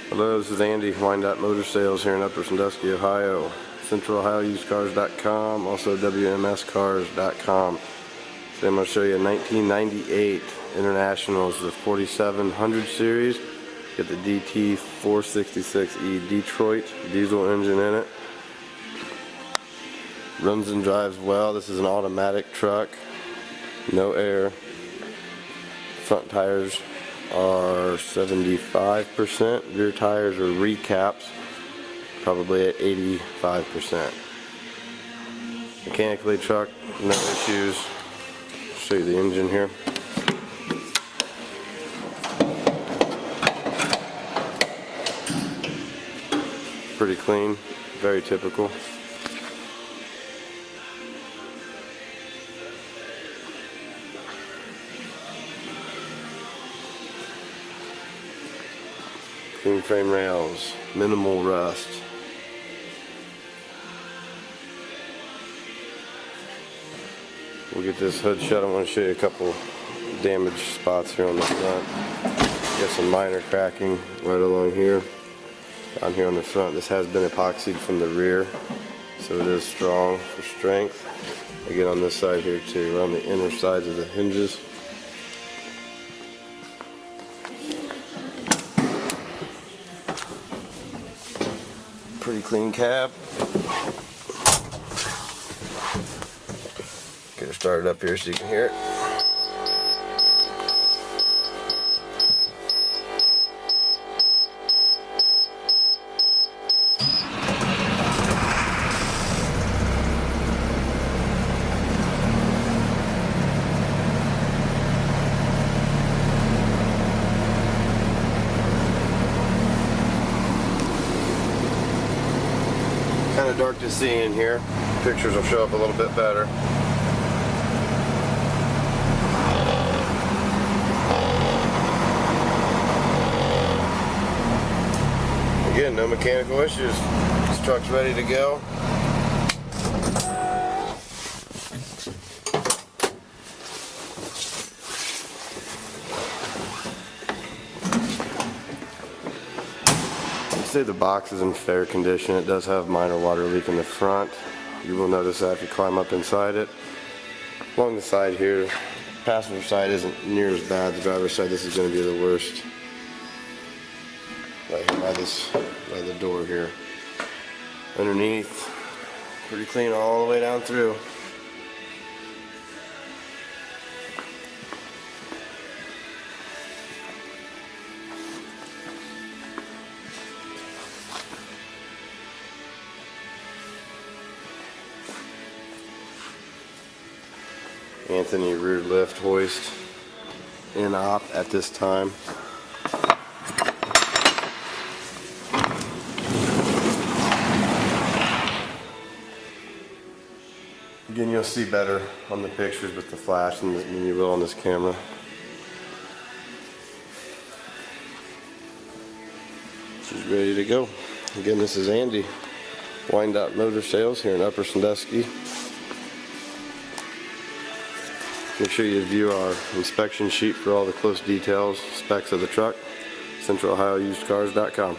Hello, this is Andy, Wyandot Motor Sales here in Upper Sandusky, Ohio. CentralOhioUsedCars.com, also WMSCars.com. Today I'm going to show you a 1998 Internationals, the 4700 series. Get the DT466E Detroit diesel engine in it. Runs and drives well. This is an automatic truck, no air. Front tires are 75%. Rear tires are recaps, probably at 85%. Mechanically, truck, no issues. Show you the engine here. Pretty clean, very typical. Clean frame rails, minimal rust. We'll get this hood shut. I want to show you a couple damaged spots here on the front. Got some minor cracking right along here. Down here on the front. This has been epoxied from the rear, so it is strong for strength. Again on this side here too, around the inner sides of the hinges. Pretty clean cab. Get her started up here so you can hear it. Kind of dark to see in here. Pictures will show up a little bit better. Again, no mechanical issues. This truck's ready to go. I'd say the box is in fair condition. It does have minor water leak in the front. You will notice that if you climb up inside it. Along the side here, passenger side isn't near as bad. The driver's side, this is going to be the worst. Right here by the door here. Underneath, pretty clean all the way down through. Anthony rear lift hoist in op at this time. Again, you'll see better on the pictures with the flash than you will on this camera. She's ready to go. Again, this is Andy, Wyandot Motor Sales here in Upper Sandusky. Make sure you view our inspection sheet for all the close details, specs of the truck. CentralOhioUsedCars.com.